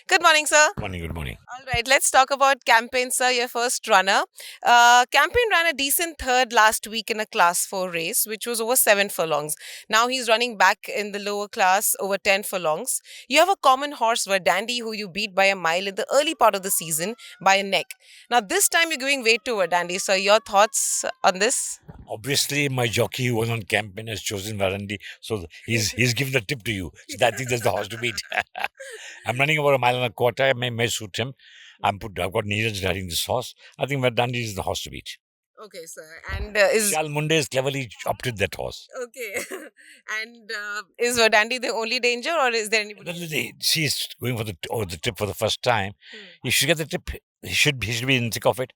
Good morning, sir. Morning, good morning. All right, let's talk about campaign, sir. Your first runner. Campaign ran a decent third last week in a Class 4 race, which was over 7 furlongs. Now he's running back in the lower class over 10 furlongs. You have a common horse, Verdandi, who you beat by a mile in the early part of the season by a neck. Now, this time you're giving weight to Verdandi. So, your thoughts on this? Obviously, my jockey who was on campaign has chosen Varandi, so he's given the tip to you. So I think that's the horse to beat. I'm running about a mile and a quarter. I may suit him. I've got Neeraj riding this horse. I think Verdandi is the horse to beat. Okay, sir. And is Shal Munde has cleverly opted that horse. okay. And is Verdandi the only danger, or is there anybody else? She's going for the tip for the first time. Hmm. He should get the tip. He should be in the thick of it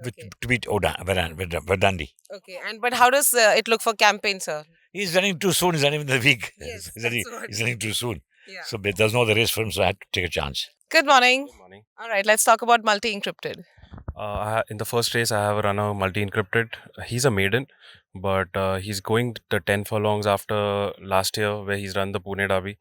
Okay. to beat Verdandi. Okay. And but how does it look for campaign, sir? He's running too soon. He's not even the week. Yes, he's, running, that's what. he's running too soon. Yeah. So there's no other race for him, so I had to take a chance. Good morning. Good morning. All right, let's talk about multi-encrypted. In the first race, I have a runner multi-encrypted. He's a maiden, but he's going the 10 furlongs after last year where he's run the Pune Derby.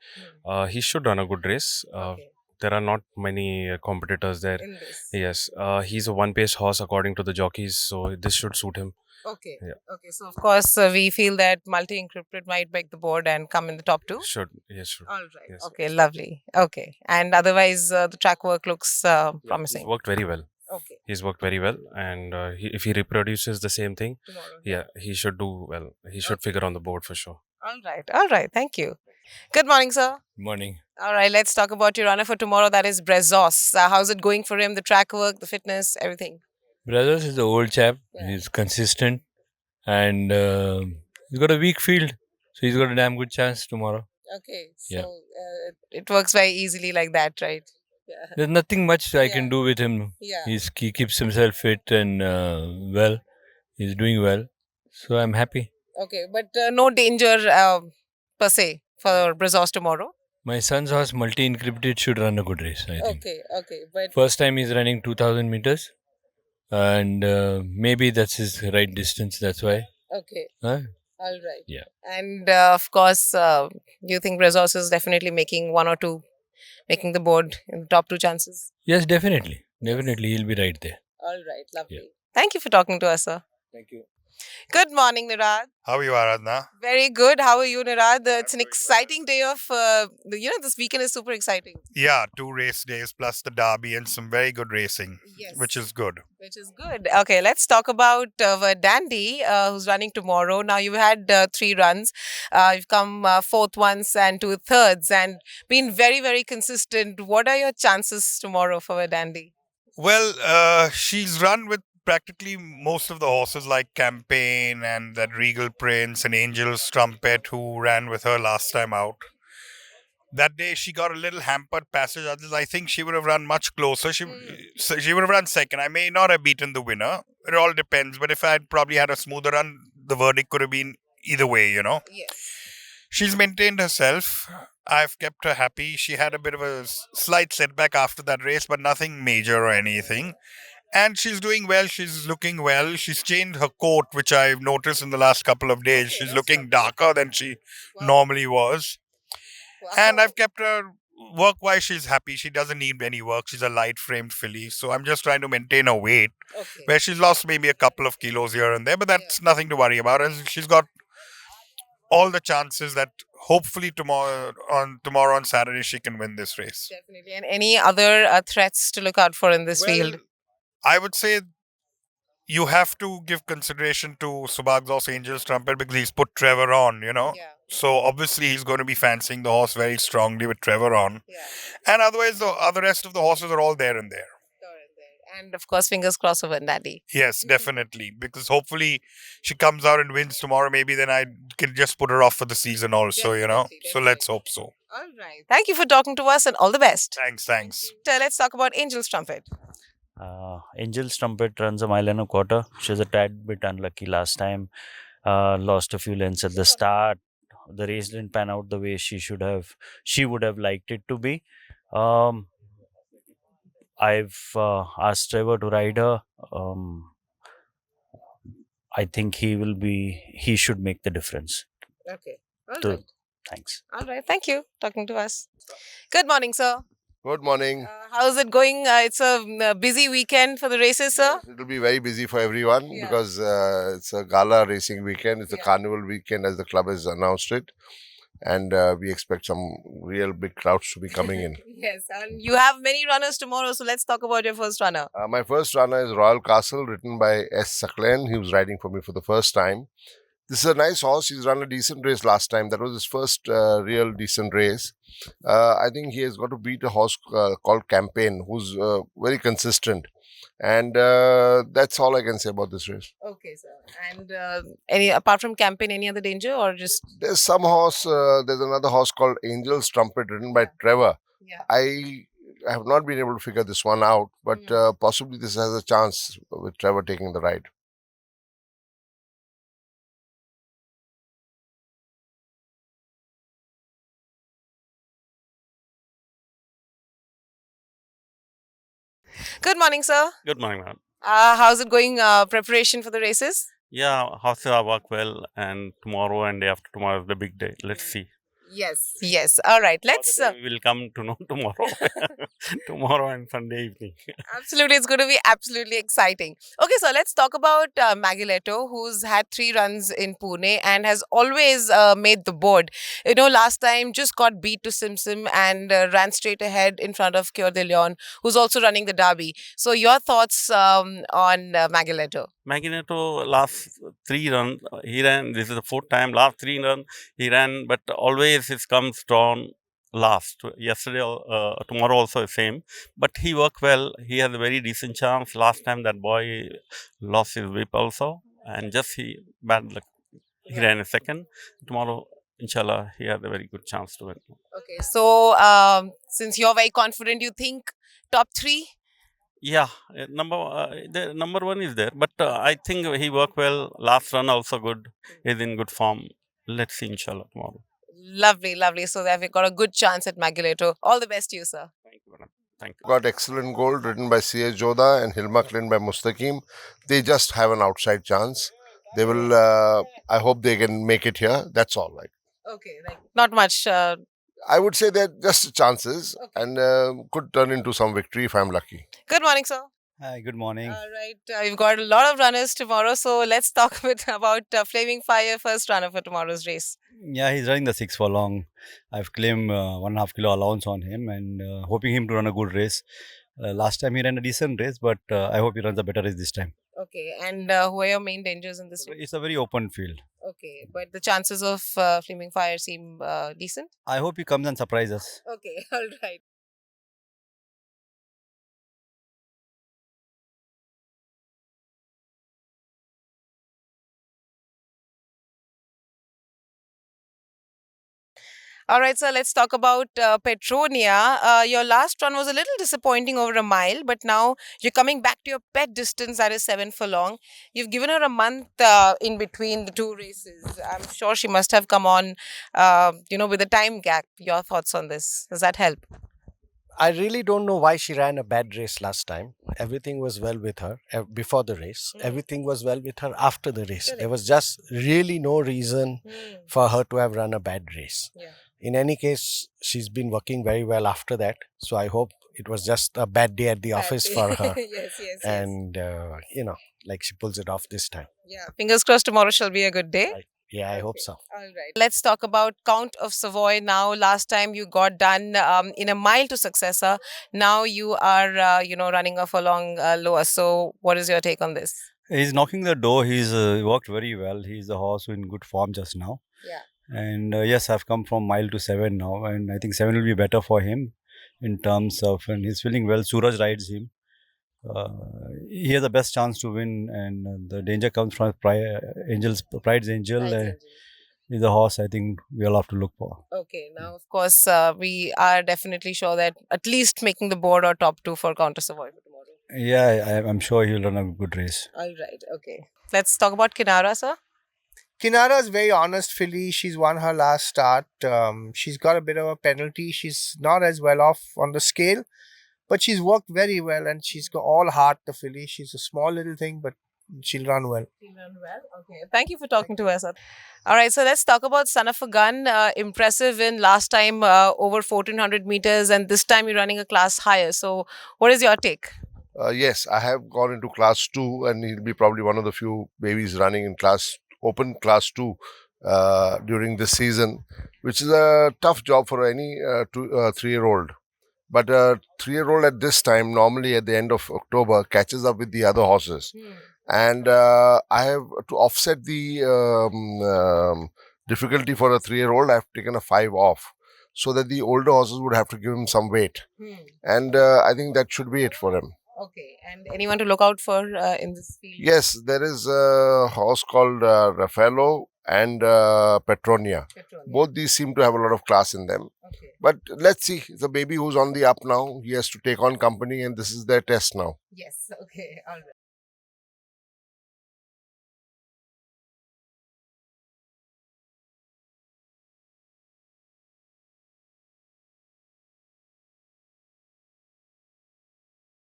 He should run a good race. Okay. There are not many competitors there. In this. Yes, he's a one-pace horse according to the jockeys, so this should suit him. Okay. Yeah. Okay. So of course we feel that multi-encrypted might make the board and come in the top two. Should yes, should. All right. Yes. Okay. Lovely. Okay. And otherwise the track work looks Yeah, he's promising. worked very well. Okay. He's worked very well, and if he reproduces the same thing, Tomorrow. yeah, he should do well. He should figure on the board for sure. All right. All right. Thank you. Good morning, sir. Morning. All right. Let's talk about your runner for tomorrow. That is Brezos. How's it going for him? The track work, the fitness, everything. Brothers is the old chap. Yeah. He's consistent and he's got a weak field. So he's got a damn good chance tomorrow. Okay. Yeah. So it works very easily like that, right? Yeah. There's nothing much I Yeah. can do with him. Yeah. He keeps himself fit and well. He's doing well. So I'm happy. Okay. But no danger per se for Brazos tomorrow. My son's horse, multi encrypted, should run a good race, I think. Okay. Okay. But First time he's running 2000 meters. And maybe that's his right distance. That's why. okay. Huh? All right. Yeah. And of course, you think Brazos is definitely making one or two, making the board in the top two chances. Yes, definitely. Definitely. He'll be right there. All right. Lovely. Yeah. Thank you for talking to us, sir. Thank you. Good morning, Nirad. How are you, Aradhana? Very good. How are you, Nirad? It's an doing well. exciting day of, this weekend is super exciting. Yeah, 2 race days plus the derby and some very good racing, Yes. which is good. Which is good. Okay, let's talk about Dandy, who's running tomorrow. Now, you've had 3 runs. You've come fourth once and 2 thirds and been very, very consistent. What are your chances tomorrow for Dandy? Well, she's run with practically most of the horses like Campaign and that Regal Prince and Angel's Trumpet who ran with her last time out. That day she got a little hampered passage. Others, I think she would have run much closer. So she would have run second. I may not have beaten the winner. It all depends. But if I had probably had a smoother run, the verdict could have been either way, Yes. She's maintained herself. I've kept her happy. She had a bit of a slight setback after that race, but nothing major or anything. And she's doing well. She's looking well. She's changed her coat, which I've noticed in the last couple of days. Okay, She's that's looking lovely. darker than she Wow. normally was. And Wow. I've kept her work-wise. She's happy. She doesn't need any work. She's a light-framed filly. So I'm just trying to maintain her weight, Okay. where she's lost maybe a couple of kilos here and there, but that's nothing to worry about. And she's got all the chances that hopefully tomorrow on Saturday she can win this race. Definitely. And any other threats to look out for in this Well, field? I would say you have to give consideration to Subhag's Angel's Trumpet because he's put Trevor on, Yeah. So obviously he's going to be fancying the horse very strongly with Trevor on. Yeah. And otherwise the other rest of the horses are all there and there. And of course, fingers crossed over Dandy. Yes, definitely. Because hopefully she comes out and wins tomorrow. Maybe then I can just put her off for the season also, Definitely, So let's hope so. All right. Thank you for talking to us and all the best. Thanks. Let's talk about Angel's Trumpet. Angel's Trumpet runs a mile and a quarter. She was a tad bit unlucky last time. Lost a few lengths at the start. The race didn't pan out the way she would have liked it to be. I've asked Trevor to ride her. I think he should make the difference. Okay. All So, right. thanks. All right. Thank you for talking to us. Good morning, sir. Good morning. How's it going? It's a busy weekend for the races, sir. Yes, it will be very busy for everyone Yeah. because it's a gala racing weekend. It's a Yeah. carnival weekend as the club has announced it. And we expect some real big crowds to be coming in. Yes, and you have many runners tomorrow, so let's talk about your first runner. My first runner is Royal Castle, written by S. Saklen. He was riding for me for the first time. This is a nice horse. He's run a decent race last time. That was his first real decent race. I think he has got to beat a horse called Campaign, who's very consistent. And that's all I can say about this race. Okay, sir. And any apart from campaign, any other danger or just? There's some horse, there's another horse called Angel's Trumpet, ridden by Trevor. Yeah. I have not been able to figure this one out, but possibly this has a chance with Trevor taking the ride. Good morning, sir. Good morning, ma'am. How's it going? Preparation for the races? Yeah, horses are work well, and tomorrow and day after tomorrow is the big day. Let's see. Yes. Yes. All right. Let's. We will come to know tomorrow. Tomorrow and Sunday evening. Absolutely, it's going to be absolutely exciting. Okay, so let's talk about Maguireto, who's had 3 runs in Pune and has always made the board. You know, last time just got beat to Simsim and ran straight ahead in front of Cure de Leon, who's also running the Derby. So, your thoughts on Maguireto? Maguireto last 3 runs, he ran. This is the 4th time. Last 3 runs he ran, but always it comes drawn last. Yesterday, tomorrow also the same. But he worked well. He has a very decent chance. Last time that boy lost his whip also, and just he bad luck. He ran a second. Tomorrow, inshallah, he has a very good chance to win. Okay, so since you're very confident, you think top 3? Yeah, the number 1 is there, but I think he worked well. Last run also good. He's in good form. Let's see, inshallah, tomorrow. Lovely, lovely. So that we've got a good chance at Maguireto. All the best to you, sir. Thank you, madam. Thank you. Got Excellent Gold, written by C.S. Joda, and Hilmaklin by Mustaqim. They just have an outside chance. They will, I hope they can make it here. That's all right. Okay, like not much. I would say they're just chances Okay. and could turn into some victory if I'm lucky. Good morning, sir. Hi, good morning. All right, we've got a lot of runners tomorrow, so let's talk a bit about Flaming Fire, first runner for tomorrow's race. Yeah, he's running the 6 furlong. I've claimed 1.5 kilo allowance on him and hoping him to run a good race. Last time he ran a decent race, but I hope he runs a better race this time. Okay, and who are your main dangers in this race? It's a very open field. Okay, but the chances of Flaming Fire seem decent. I hope he comes and surprises us. Okay, all right. All right, sir, let's talk about Petronia. Your last run was a little disappointing over a mile, but now you're coming back to your pet distance, that is 7 furlong. You've given her a month in between the 2 races. I'm sure she must have come on, with a time gap. Your thoughts on this? Does that help? I really don't know why she ran a bad race last time. Everything was well with her before the race. Everything was well with her after the race. Correct. There was just really no reason for her to have run a bad race. Yeah. In any case, she's been working very well after that. So I hope it was just a bad day at the office for her. Yes. And, like she pulls it off this time. Yeah. Fingers crossed tomorrow shall be a good day. Yeah, I hope so. All right. Let's talk about Count of Savoy now. Last time you got done in a mile to successor. Now you are, running a furlong lower. So what is your take on this? He's knocking the door. He's worked very well. He's the horse in good form just now. Yeah. And yes, I've come from mile to 7 now, and I think 7 will be better for him in terms of, and he's feeling well. Suraj rides him. He has the best chance to win, and the danger comes from Pride's Angel. Is a horse I think we all have to look for. Okay. Now, of course, we are definitely sure that at least making the board or top 2 for Count of Savoy for tomorrow. Yeah, I'm sure he'll run a good race. All right. Okay. Let's talk about Kinara, sir. Kinara's very honest filly. She's won her last start. She's got a bit of a penalty. She's not as well off on the scale, but she's worked very well and she's got all heart, the filly. She's a small little thing, but she'll run well. Okay, thank you for talking to us. All right, so let's talk about Son of a Gun. Impressive win last time, over 1400 meters, and this time you're running a class higher. So, what is your take? Yes, I have gone into class 2, and he'll be probably one of the few babies running in class 2 during this season, which is a tough job for any 3-year-old. But a 3-year-old at this time, normally at the end of October, catches up with the other horses. And I have, to offset the difficulty for a 3-year-old, I've taken a 5 off, so that the older horses would have to give him some weight. And I think that should be it for him. Okay, and anyone to look out for in this field? Yes, there is a horse called Raffaello and Petronia. Both these seem to have a lot of class in them. Okay. But let's see. It's a baby who's on the up now. He has to take on company, and this is their test now. Yes. Okay. All right.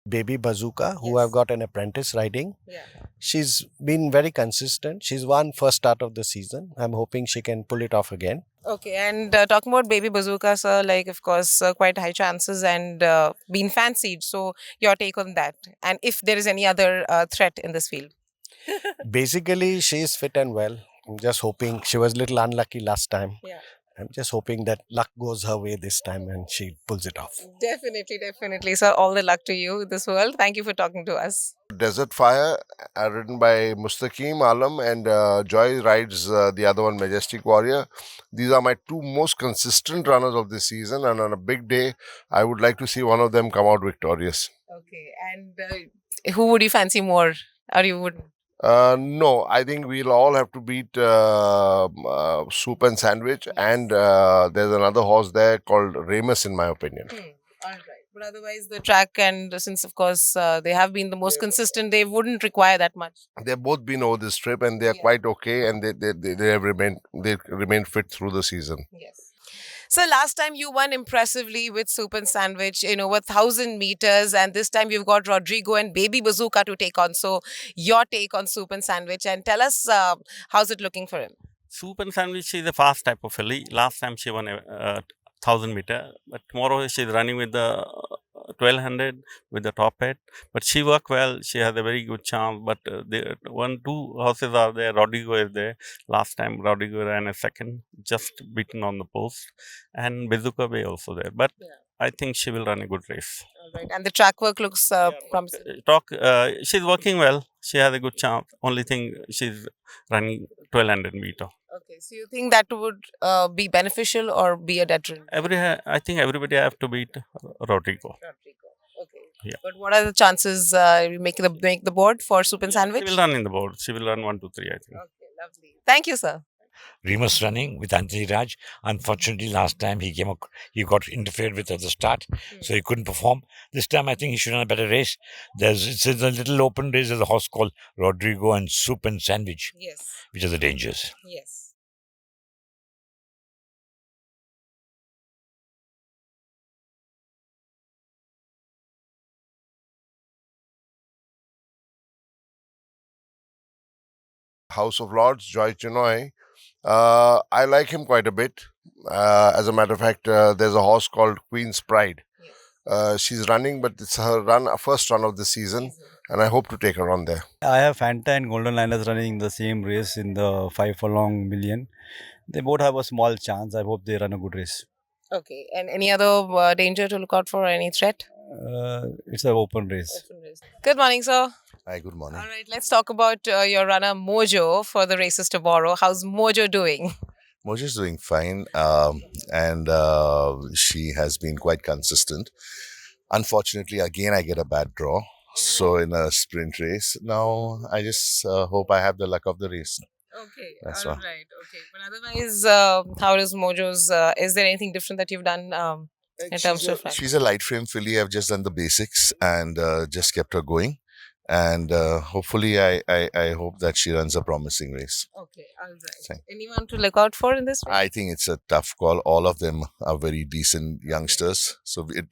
Baby Bazooka, who Yes. I've got an apprentice riding. Yeah. She's been very consistent. She's won first start of the season. I'm hoping she can pull it off again. Okay, and talking about Baby Bazooka, sir, like of course, quite high chances and been fancied. So, your take on that, and if there is any other threat in this field? Basically, she's fit and well. I'm just hoping she was a little unlucky last time. Yeah. I'm just hoping that luck goes her way this time and she pulls it off. Definitely, definitely, sir. All the luck to you this world. Thank you for talking to us. Desert Fire, ridden by Mustaqim Alam, and Joy rides the other one, Majestic Warrior. These are my two most consistent runners of this season, and on a big day, I would like to see one of them come out victorious. Okay, and who would you fancy more, or you would? No, I think we'll all have to beat Soup and Sandwich, and there's another horse there called Ramus, in my opinion. All right, but otherwise the track and since of course they have been the most consistent, they wouldn't require that much. They've both been over this trip, and they're quite okay, and they have remained fit through the season. Yes. So last time you won impressively with Soup and Sandwich in over 1,000 meters, and this time you've got Rodrigo and Baby Bazooka to take on. So your take on Soup and Sandwich, and tell us how's it looking for him? Soup and Sandwich is a fast type of filly. Last time she won a 1,000 meter, but tomorrow she's running with the 1200 with the top hat. But she worked well. She has a very good chance. But two horses are there. Rodrigo is there. Last time Rodrigo ran a second, just beaten on the post, and Bazooka Bay also there. But I think she will run a good race. All right, and the track work looks promising. She's working well. She has a good chance. Only thing, she's running 1200 meter. Okay, so you think that would be beneficial or be a detriment? I think everybody have to beat Rodrigo. Okay. Yeah. But what are the chances you make the board for Soup and Sandwich? She will run in the board. She will run 1, 2, 3, I think. Okay, lovely. Thank you, sir. Remus running with Anthony Raj. Unfortunately, last time he got interfered with at the start, so he couldn't perform. This time, I think he should run a better race. It's a little open race. There's a horse called Rodrigo and Soup and Sandwich, Yes. which are the dangers. Yes. House of Lords, Joy Chinoy. I like him quite a bit. As a matter of fact, there's a horse called Queen's Pride. She's running, but it's her first run of the season, and I hope to take her on there. I have Fanta and Golden Liners running the same race in the 5 furlong million. They both have a small chance. I hope they run a good race. Okay, and any other danger to look out for, or any threat? It's an open race. Good morning, sir. Hi, good morning. All right, let's talk about your runner Mojo for the races tomorrow. How's Mojo doing? Moja's doing fine, and she has been quite consistent. Unfortunately, again, I get a bad draw. So in a sprint race, now I just hope I have the luck of the race. Okay, That's all all. right. Okay, but otherwise, how is Mojo's? Is there anything different that you've done in terms of? She's a light frame filly. I've just done the basics and just kept her going. And hopefully, I hope that she runs a promising race. Okay, all right. Thank- Anyone to look out for in this race? I think it's a tough call. All of them are very decent youngsters, so it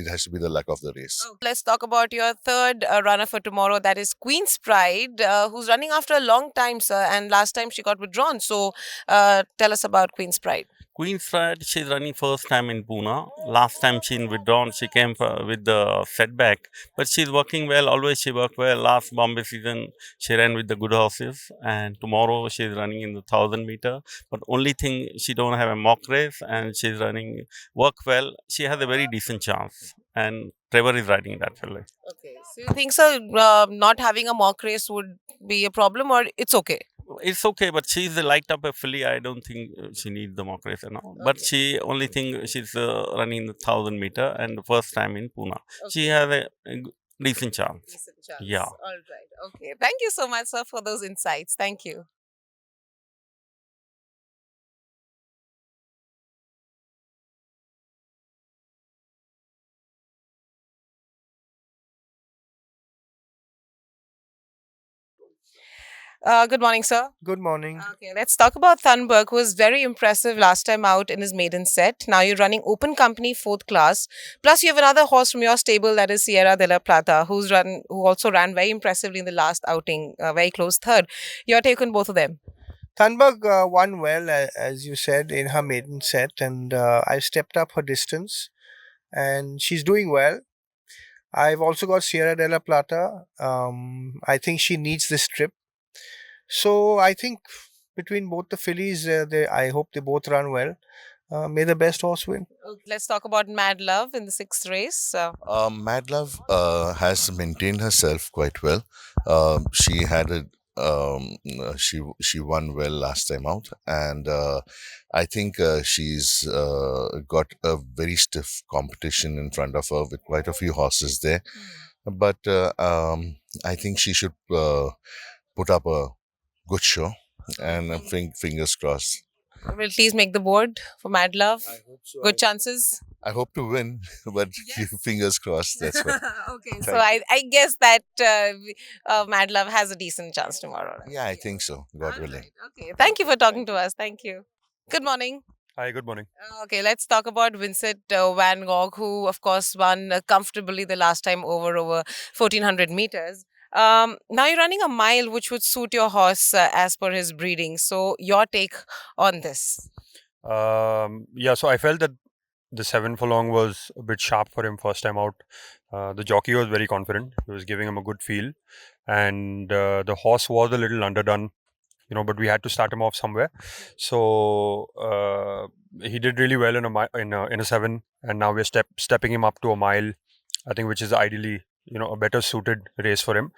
has to be the luck of the race. Let's talk about your third runner for tomorrow. That is Queen's Pride, who's running after a long time, sir. And last time she got withdrawn. So tell us about Queen's Pride. Queen's Pride, she's running first time in Pune. Last time she withdrawn, she came with the setback. But she's working well. Always she worked well. Last Bombay season, she ran with the good horses. And tomorrow she's running in the 1,000 meter. But only thing, she don't have a mock race. And she's running, work well. She has a very decent chance. And Trevor is riding that fellow. Okay. So you think, sir, not having a mock race would be a problem, or it's okay? It's okay, but she's the light up a filly. I don't think she needs the mock race and all. But she only thing she's running the 1,000 meter and the first time in Pune. She has a decent chance. Decent chance. Yeah. All right. Okay. Thank you so much, sir, for those insights. Thank you. Good morning, sir. Good morning. Okay, let's talk about Thunberg, who was very impressive last time out in his maiden set. Now you're running open company fourth class. Plus, you have another horse from your stable, that is Sierra de la Plata, who also ran very impressively in the last outing, very close third. Your take on both of them? Thunberg won well, as you said, in her maiden set, and I stepped up her distance, and she's doing well. I've also got Sierra de la Plata. I think she needs this trip. So I think between both the fillies, I hope they both run well. May the best horse win. Let's talk about Mad Love in the sixth race. Mad Love has maintained herself quite well. She had a she won well last time out, and I think she's got a very stiff competition in front of her with quite a few horses there. But I think she should put up a good show, and fingers crossed. Will at least make the board for Mad Love. I hope so. Good chances. I hope to win, but fingers crossed. That's what. Okay, so I guess that Mad Love has a decent chance tomorrow. Yeah, I think so. God All willing. right, okay, thank you for talking to us. Thank you. Good morning. Hi, good morning. Okay, let's talk about Vincent Van Gogh, who, of course, won comfortably the last time over 1,400 meters. Now you're running a mile, which would suit your horse as per his breeding. So, your take on this? Yeah, so I felt that the 7 furlong was a bit sharp for him first time out. The jockey was very confident. He was giving him a good feel. And the horse was a little underdone, but we had to start him off somewhere. So he did really well in a 7. And now we're stepping him up to a mile, I think, which is ideally, a better suited race for him.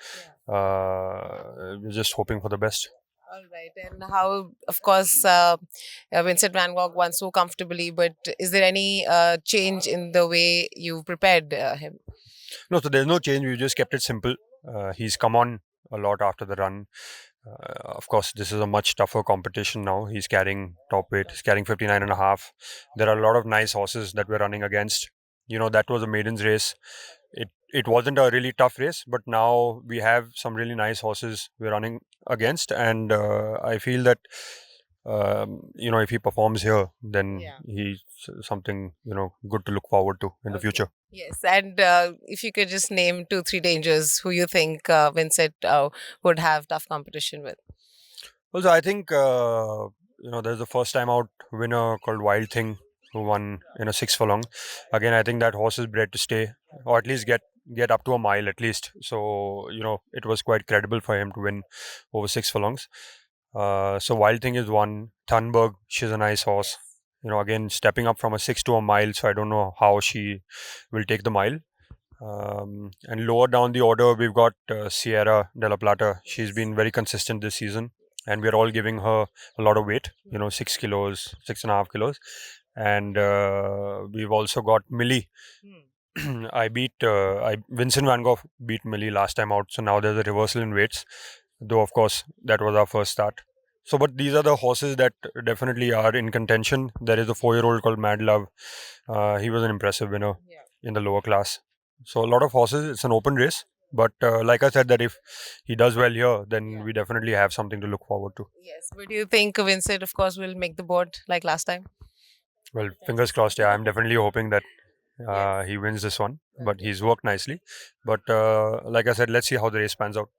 We're just hoping for the best. All right. And how, of course, Vincent Van Gogh won so comfortably, but is there any change in the way you prepared him? No, so there's no change. We just kept it simple. He's come on a lot after the run. Of course, this is a much tougher competition now. He's carrying top weight. He's carrying 59.5. There are a lot of nice horses that we're running against. That was a maiden's race. It wasn't a really tough race, but now we have some really nice horses we're running against, and I feel that if he performs here, then he's something good to look forward to in the future. Yes, and if you could just name 2-3 dangers who you think Vincent would have tough competition with. Also, I think there's a first time out winner called Wild Thing who won in a 6 furlong. Again, I think that horse is bred to stay, or at least get up to a mile at least. So it was quite credible for him to win over 6 furlongs. So Wild Thing is one. Thunberg, she's a nice horse. Again, stepping up from a 6 to a mile, so I don't know how she will take the mile. And lower down the order, we've got Sierra de la Plata. She's been very consistent this season, and we're all giving her a lot of weight, 6 kilos, 6.5 kilos. And we've also got Millie. Vincent Van Gogh beat Millie last time out, so now there's a reversal in weights. Though, of course, that was our first start. So, but these are the horses that definitely are in contention. There is a 4-year-old called Mad Love. He was an impressive winner in the lower class. So, a lot of horses. It's an open race. But like I said, that if he does well here, then we definitely have something to look forward to. Yes, but do you think Vincent, of course, will make the board like last time? Well, fingers crossed. Yeah, I'm definitely hoping that Yes. he wins this one. But he's worked nicely. But like I said, let's see how the race pans out.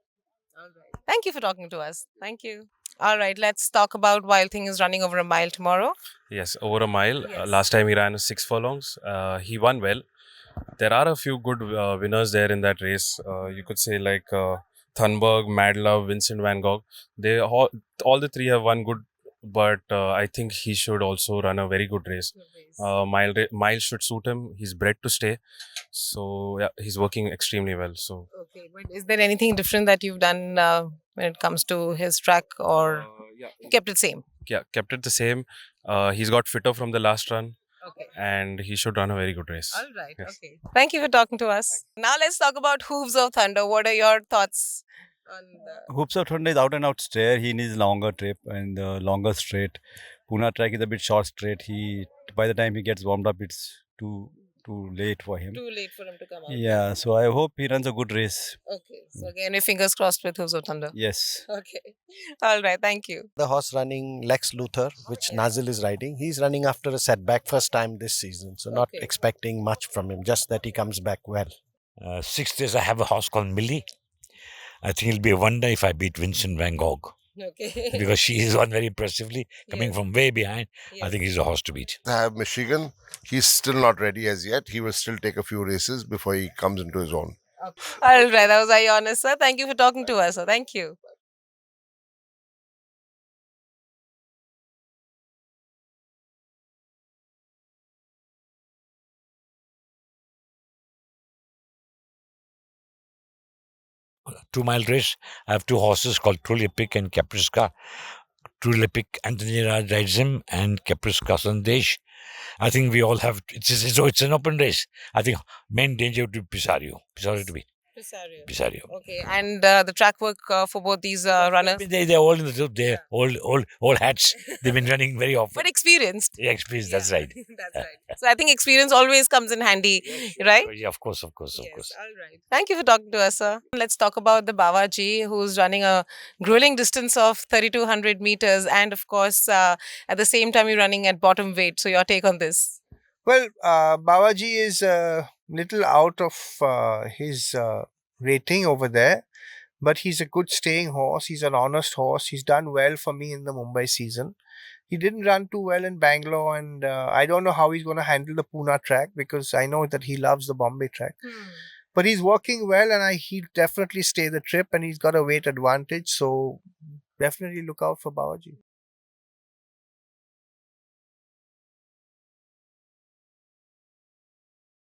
Thank you for talking to us. Thank you. All right, let's talk about Wild Thing is running over a mile tomorrow. Yes, over a mile. Yes. Last time he ran 6 furlongs. He won well. There are a few good winners there in that race. You could say like Thunberg, Madlove, Vincent Van Gogh. They all the three have won good, but I think he should also run a very good race. Mile should suit him. He's bred to stay, so yeah, he's working extremely well. So Okay, but is there anything different that you've done when it comes to his track, or yeah, kept it same? yeah, kept it the same. He's got fitter from the last run, Okay. and he should run a very good race. All right. Yes. Okay. Thank you for talking to us. Now let's talk about Hooves of Thunder. What are your thoughts on the? Hoops of Thunder is out and out stair. He needs longer trip and longer straight. Pune track is a bit short straight. By the time he gets warmed up, it's too late for him. Too late for him to come out. Yeah, so I hope he runs a good race. Okay. So again, your fingers crossed with Hooves of Thunder. Yes. Okay. All right. Thank you. The horse running Lex Luthor, which Nazil is riding, he's running after a setback first time this season. So not Okay. expecting much from him, just that he comes back well. 6 days, I have a horse called Millie. I think it'll be a wonder if I beat Vincent Van Gogh. Okay. Because she is won very impressively, coming Yes. from way behind. I Yes. think he's a horse to beat. I have Michigan. He's still not ready as yet. He will still take a few races before he comes into his own. All right. That was Ionis, sir. Thank you for talking to us, sir. Thank you. Two-mile race. I have two horses called Trulipic and Capriska. Trulipic, Anthony rides him, and Capriska Sandesh. I think we all have. It's an open race. I think main danger to Pisario. Pisario to be. Pisario. Okay. And the track work for both these runners? They're all in the they're old hats. They've been running very often. But experienced. Yeah, experience. That's right. That's right. So I think experience always comes in handy, right? Yeah, of course. All right. Thank you for talking to us, sir. Let's talk about the Bawaji, who's running a grueling distance of 3,200 meters. And of course, at the same time, you're running at bottom weight. So your take on this? Well, Babaji is a little out of his rating over there, but he's a good staying horse. He's an honest horse. He's done well for me in the Mumbai season. He didn't run too well in Bangalore, and I don't know how he's going to handle the Pune track because I know that he loves the Bombay track. But he's working well, and he'll definitely stay the trip, and he's got a weight advantage. So definitely look out for Babaji.